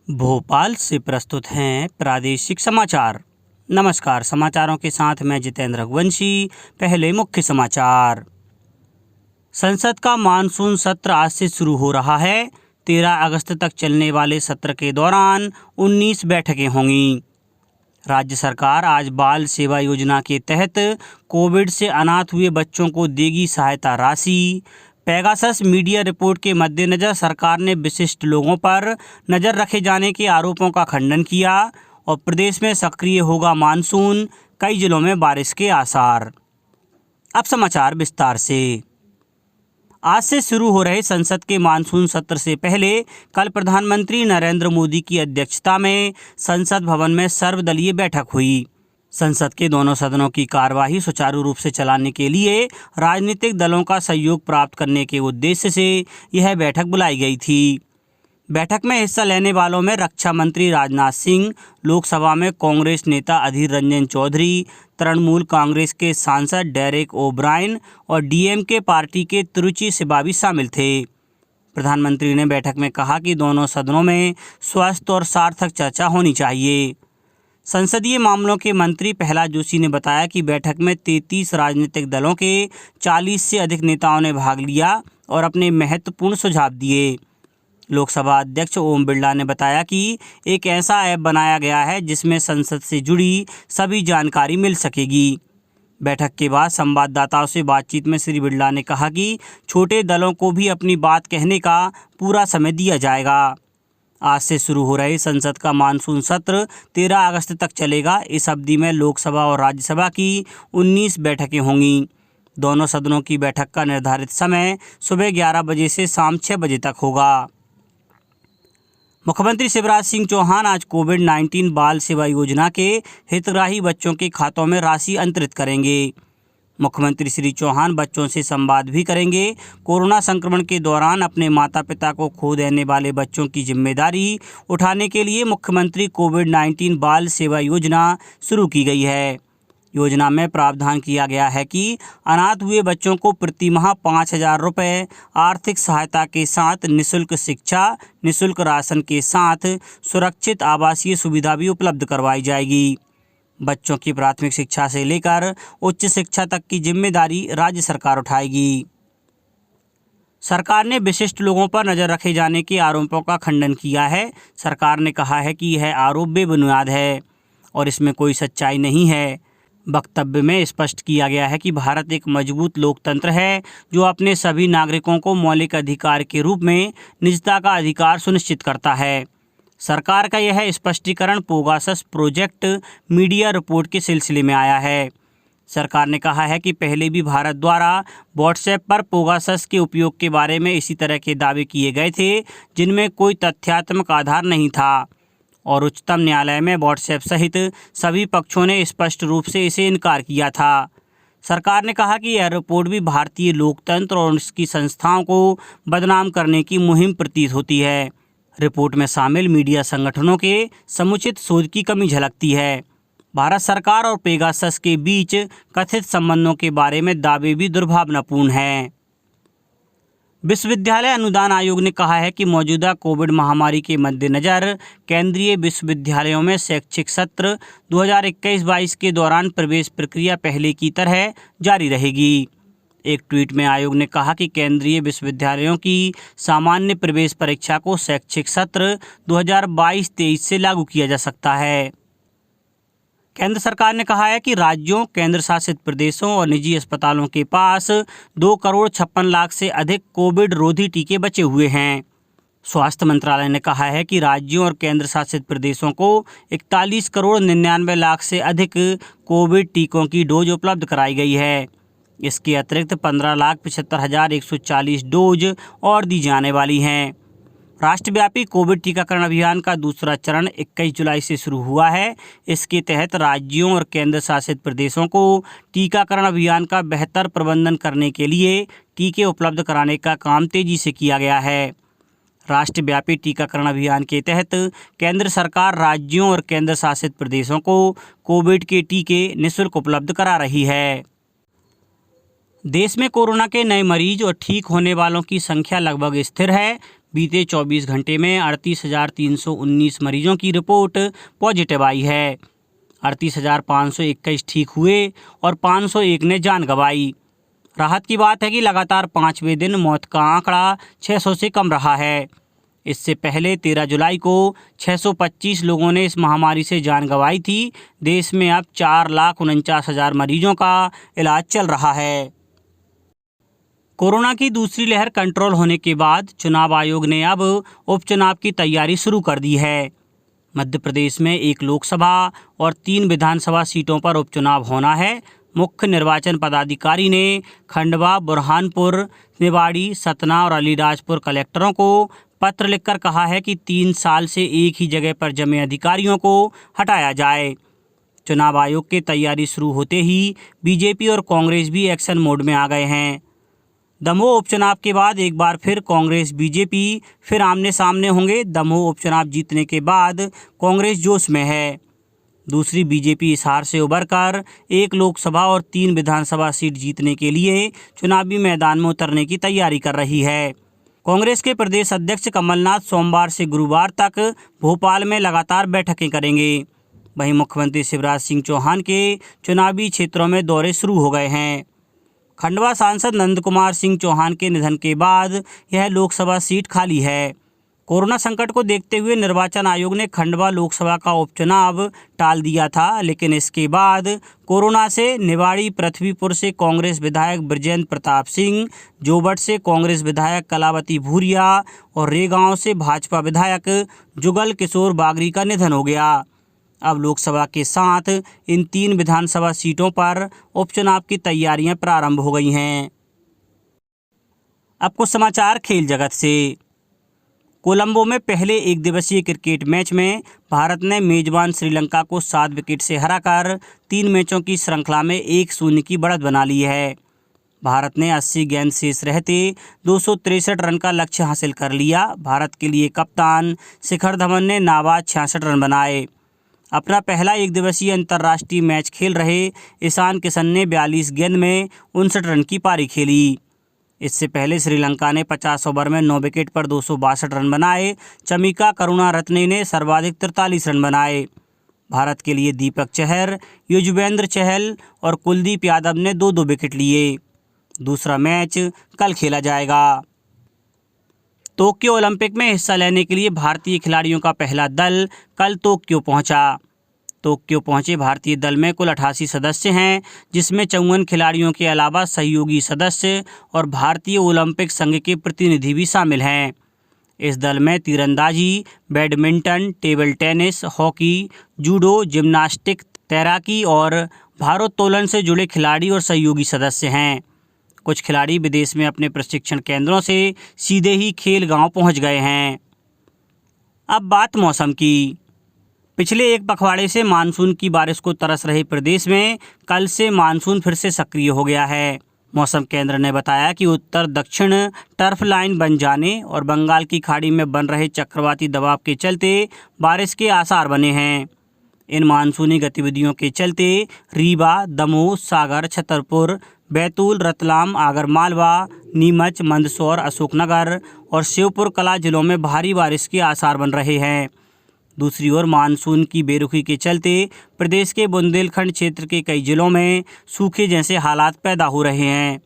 भोपाल से प्रस्तुत हैं प्रादेशिक समाचार। नमस्कार, समाचारों के साथ मैं जितेंद्र रघुवंशी। पहले मुख्य समाचार। संसद का मानसून सत्र आज से शुरू हो रहा है। 13 अगस्त तक चलने वाले सत्र के दौरान 19 बैठकें होंगी। राज्य सरकार आज बाल सेवा योजना के तहत कोविड से अनाथ हुए बच्चों को देगी सहायता राशि। पेगासस मीडिया रिपोर्ट के मद्देनज़र सरकार ने विशिष्ट लोगों पर नज़र रखे जाने के आरोपों का खंडन किया और प्रदेश में सक्रिय होगा मानसून, कई जिलों में बारिश के आसार। अब समाचार विस्तार से। आज से शुरू हो रहे संसद के मानसून सत्र से पहले कल प्रधानमंत्री नरेंद्र मोदी की अध्यक्षता में संसद भवन में सर्वदलीय बैठक हुई। संसद के दोनों सदनों की कार्यवाही सुचारू रूप से चलाने के लिए राजनीतिक दलों का सहयोग प्राप्त करने के उद्देश्य से यह बैठक बुलाई गई थी। बैठक में हिस्सा लेने वालों में रक्षा मंत्री राजनाथ सिंह, लोकसभा में कांग्रेस नेता अधीर रंजन चौधरी, तृणमूल कांग्रेस के सांसद डेरेक ओब्रायन और डीएमके पार्टी के तिरुचि सिबावी शामिल थे। प्रधानमंत्री ने बैठक में कहा कि दोनों सदनों में स्वस्थ और सार्थक चर्चा होनी चाहिए। संसदीय मामलों के मंत्री प्रहलाद जोशी ने बताया कि बैठक में 33 राजनीतिक दलों के 40 से अधिक नेताओं ने भाग लिया और अपने महत्वपूर्ण सुझाव दिए। लोकसभा अध्यक्ष ओम बिरला ने बताया कि एक ऐसा ऐप बनाया गया है जिसमें संसद से जुड़ी सभी जानकारी मिल सकेगी। बैठक के बाद संवाददाताओं से बातचीत में श्री बिरला ने कहा कि छोटे दलों को भी अपनी बात कहने का पूरा समय दिया जाएगा। आज से शुरू हो रहे संसद का मानसून सत्र 13 अगस्त तक चलेगा। इस अवधि में लोकसभा और राज्यसभा की 19 बैठकें होंगी। दोनों सदनों की बैठक का निर्धारित समय सुबह 11 बजे से शाम 6 बजे तक होगा। मुख्यमंत्री शिवराज सिंह चौहान आज कोविड-19 बाल सेवा योजना के हितग्राही बच्चों के खातों में राशि अंतरित करेंगे। मुख्यमंत्री श्री चौहान बच्चों से संवाद भी करेंगे। कोरोना संक्रमण के दौरान अपने माता पिता को खो देने वाले बच्चों की जिम्मेदारी उठाने के लिए मुख्यमंत्री कोविड-19 बाल सेवा योजना शुरू की गई है। योजना में प्रावधान किया गया है कि अनाथ हुए बच्चों को प्रति माह 5,000 रुपये आर्थिक सहायता के साथ निःशुल्क शिक्षा, निःशुल्क राशन के साथ सुरक्षित आवासीय सुविधा भी उपलब्ध करवाई जाएगी। बच्चों की प्राथमिक शिक्षा से लेकर उच्च शिक्षा तक की जिम्मेदारी राज्य सरकार उठाएगी। सरकार ने विशिष्ट लोगों पर नज़र रखे जाने के आरोपों का खंडन किया है। सरकार ने कहा है कि यह आरोप बेबुनियाद है और इसमें कोई सच्चाई नहीं है। वक्तव्य में स्पष्ट किया गया है कि भारत एक मजबूत लोकतंत्र है जो अपने सभी नागरिकों को मौलिक अधिकार के रूप में निजता का अधिकार सुनिश्चित करता है। सरकार का यह स्पष्टीकरण पेगासस प्रोजेक्ट मीडिया रिपोर्ट के सिलसिले में आया है। सरकार ने कहा है कि पहले भी भारत द्वारा व्हाट्सएप पर पेगासस के उपयोग के बारे में इसी तरह के दावे किए गए थे जिनमें कोई तथ्यात्मक आधार नहीं था और उच्चतम न्यायालय में व्हाट्सएप सहित सभी पक्षों ने स्पष्ट रूप से इसे इनकार किया था। सरकार ने कहा कि यह रिपोर्ट भी भारतीय लोकतंत्र और उसकी संस्थाओं को बदनाम करने की मुहिम प्रतीत होती है। रिपोर्ट में शामिल मीडिया संगठनों के समुचित शोध की कमी झलकती है। भारत सरकार और पेगासस के बीच कथित संबंधों के बारे में दावे भी दुर्भावनापूर्ण हैं। विश्वविद्यालय अनुदान आयोग ने कहा है कि मौजूदा कोविड महामारी के मद्देनज़र केंद्रीय विश्वविद्यालयों में शैक्षिक सत्र 2021-22 के दौरान प्रवेश प्रक्रिया पहले की तरह जारी रहेगी। एक ट्वीट में आयोग ने कहा कि केंद्रीय विश्वविद्यालयों की सामान्य प्रवेश परीक्षा को शैक्षिक सत्र 2022-23 से लागू किया जा सकता है। केंद्र सरकार ने कहा है कि राज्यों, केंद्र शासित प्रदेशों और निजी अस्पतालों के पास 2,56,00,000 से अधिक कोविड रोधी टीके बचे हुए हैं। स्वास्थ्य मंत्रालय ने कहा है कि राज्यों और केंद्र शासित प्रदेशों को 41,99,00,000 से अधिक कोविड टीकों की डोज उपलब्ध कराई गई है। इसके अतिरिक्त 15,75,140 डोज और दी जाने वाली हैं। राष्ट्रव्यापी कोविड टीकाकरण अभियान का दूसरा चरण 21 जुलाई से शुरू हुआ है। इसके तहत राज्यों और केंद्र शासित प्रदेशों को टीकाकरण अभियान का बेहतर प्रबंधन करने के लिए टीके उपलब्ध कराने का काम तेजी से किया गया है। राष्ट्रव्यापी टीकाकरण अभियान के तहत केंद्र सरकार राज्यों और केंद्र शासित प्रदेशों को कोविड के टीके निःशुल्क उपलब्ध करा रही है। देश में कोरोना के नए मरीज और ठीक होने वालों की संख्या लगभग स्थिर है। बीते 24 घंटे में 38,319 मरीजों की रिपोर्ट पॉजिटिव आई है। 38,521 ठीक हुए और 501 ने जान गंवाई। राहत की बात है कि लगातार 5वें दिन मौत का आंकड़ा 600 से कम रहा है। इससे पहले 13 जुलाई को 625 लोगों ने इस महामारी से जान गंवाई थी। देश में अब 4,49,000 मरीजों का इलाज चल रहा है। कोरोना की दूसरी लहर कंट्रोल होने के बाद चुनाव आयोग ने अब उपचुनाव की तैयारी शुरू कर दी है। मध्य प्रदेश में 1 लोकसभा और 3 विधानसभा सीटों पर उपचुनाव होना है। मुख्य निर्वाचन पदाधिकारी ने खंडवा, बुरहानपुर, निवाड़ी, सतना और अलीराजपुर कलेक्टरों को पत्र लिखकर कहा है कि 3 साल से एक ही जगह पर जमे अधिकारियों को हटाया जाए। चुनाव आयोग की तैयारी शुरू होते ही बीजेपी और कांग्रेस भी एक्शन मोड में आ गए हैं। दमोह उपचुनाव के बाद एक बार फिर कांग्रेस बीजेपी फिर आमने सामने होंगे। दमोह उपचुनाव जीतने के बाद कांग्रेस जोश में है। दूसरी बीजेपी इस हार से उबरकर 1 लोकसभा और 3 विधानसभा सीट जीतने के लिए चुनावी मैदान में उतरने की तैयारी कर रही है। कांग्रेस के प्रदेश अध्यक्ष कमलनाथ सोमवार से गुरुवार तक भोपाल में लगातार बैठकें करेंगे। वहीं मुख्यमंत्री शिवराज सिंह चौहान के चुनावी क्षेत्रों में दौरे शुरू हो गए हैं। खंडवा सांसद नंद कुमार सिंह चौहान के निधन के बाद यह लोकसभा सीट खाली है। कोरोना संकट को देखते हुए निर्वाचन आयोग ने खंडवा लोकसभा का उपचुनाव टाल दिया था, लेकिन इसके बाद कोरोना से निवाड़ी पृथ्वीपुर से कांग्रेस विधायक बृजेंद्र प्रताप सिंह, जोबट से कांग्रेस विधायक कलावती भूरिया और रेगांव से भाजपा विधायक जुगल किशोर बागरी का निधन हो गया। अब लोकसभा के साथ इन 3 विधानसभा सीटों पर उपचुनाव की तैयारियां प्रारंभ हो गई हैं। अब कुछ समाचार खेल जगत से। कोलंबो में पहले 1 दिवसीय क्रिकेट मैच में भारत ने मेजबान श्रीलंका को 7 विकेट से हराकर 3 मैचों की श्रृंखला में 1-0 की बढ़त बना ली है। भारत ने 80 गेंद शेष रहते 263 रन का लक्ष्य हासिल कर लिया। भारत के लिए कप्तान शिखर धवन ने नाबाद 66 रन बनाए। अपना पहला 1 दिवसीय अंतर्राष्ट्रीय मैच खेल रहे ईशान किशन ने 42 गेंद में 59 रन की पारी खेली। इससे पहले श्रीलंका ने 50 ओवर में 9 विकेट पर 262 रन बनाए। चमिका करुणारत्ने ने सर्वाधिक 43 रन बनाए। भारत के लिए दीपक चहर, युजवेंद्र चहल और कुलदीप यादव ने 2-2 विकेट लिए। दूसरा मैच कल खेला जाएगा। टोक्यो ओलंपिक में हिस्सा लेने के लिए भारतीय खिलाड़ियों का पहला दल कल टोक्यो पहुंचा। टोक्यो पहुंचे भारतीय दल में कुल 88 सदस्य हैं, जिसमें 54 खिलाड़ियों के अलावा सहयोगी सदस्य और भारतीय ओलंपिक संघ के प्रतिनिधि भी शामिल हैं। इस दल में तीरंदाजी, badminton, table tennis, hockey, judo, gymnastic, तैराकी और भारोत्तोलन से जुड़े खिलाड़ी और सहयोगी सदस्य हैं। कुछ खिलाड़ी विदेश में अपने प्रशिक्षण केंद्रों से सीधे ही खेल गांव पहुंच गए हैं। अब बात मौसम की। पिछले 1 पखवाड़े से मानसून की बारिश को तरस रहे प्रदेश में कल से मानसून फिर से सक्रिय हो गया है। मौसम केंद्र ने बताया कि उत्तर दक्षिण टर्फ लाइन बन जाने और बंगाल की खाड़ी में बन रहे चक्रवाती दबाव के चलते बारिश के आसार बने हैं। इन मानसूनी गतिविधियों के चलते रीवा, दमोह, सागर, छतरपुर, बैतूल, रतलाम, आगरमालवा, नीमच, मंदसौर, अशोकनगर और शिवपुर कला जिलों में भारी बारिश के आसार बन रहे हैं। दूसरी ओर मानसून की बेरुखी के चलते प्रदेश के बुंदेलखंड क्षेत्र के कई जिलों में सूखे जैसे हालात पैदा हो रहे हैं।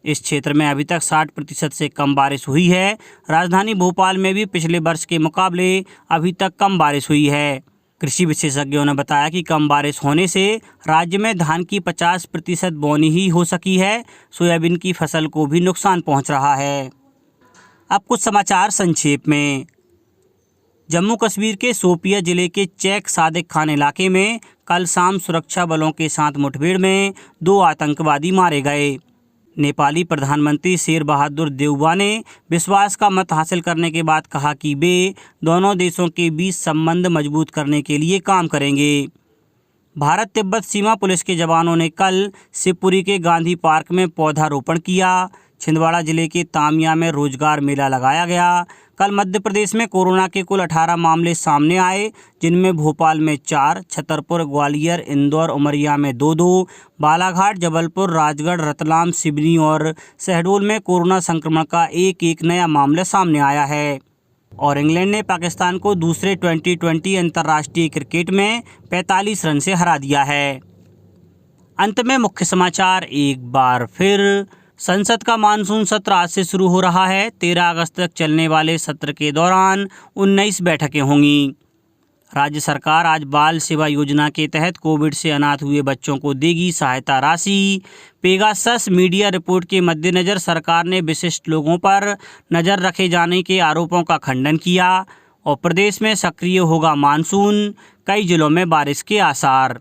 इस क्षेत्र में अभी तक 60% से कम बारिश हुई है। राजधानी भोपाल में भी पिछले वर्ष के मुकाबले अभी तक कम बारिश हुई है। कृषि विशेषज्ञों ने बताया कि कम बारिश होने से राज्य में धान की 50% बोनी ही हो सकी है। सोयाबीन की फसल को भी नुकसान पहुंच रहा है। अब कुछ समाचार संक्षेप में। जम्मू कश्मीर के शोपिया जिले के चेक सादिक खान इलाके में कल शाम सुरक्षा बलों के साथ मुठभेड़ में 2 आतंकवादी मारे गए। नेपाली प्रधानमंत्री शेर बहादुर देउबा ने विश्वास का मत हासिल करने के बाद कहा कि वे दोनों देशों के बीच संबंध मजबूत करने के लिए काम करेंगे। भारत तिब्बत सीमा पुलिस के जवानों ने कल शिवपुरी के गांधी पार्क में पौधारोपण किया। छिंदवाड़ा जिले के तामिया में रोजगार मेला लगाया गया। कल मध्य प्रदेश में कोरोना के कुल 18 मामले सामने आए, जिनमें भोपाल में 4, छतरपुर, ग्वालियर, इंदौर, उमरिया में 2-2, बालाघाट, जबलपुर, राजगढ़, रतलाम, सिवनी और शहडोल में कोरोना संक्रमण का एक नया मामला सामने आया है। और इंग्लैंड ने पाकिस्तान को दूसरे T20 अंतर्राष्ट्रीय क्रिकेट में 45 रन से हरा दिया है। अंत में मुख्य समाचार एक बार फिर। संसद का मानसून सत्र आज से शुरू हो रहा है। 13 अगस्त तक चलने वाले सत्र के दौरान 19 बैठकें होंगी। राज्य सरकार आज बाल सेवा योजना के तहत कोविड से अनाथ हुए बच्चों को देगी सहायता राशि। पेगासस मीडिया रिपोर्ट के मद्देनज़र सरकार ने विशिष्ट लोगों पर नज़र रखे जाने के आरोपों का खंडन किया। और प्रदेश में सक्रिय होगा मानसून, कई जिलों में बारिश के आसार।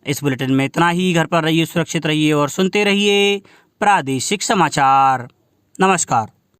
इस बुलेटिन में इतना ही। घर पर रहिए, सुरक्षित रहिए और सुनते रहिए प्रादेशिक समाचार। नमस्कार।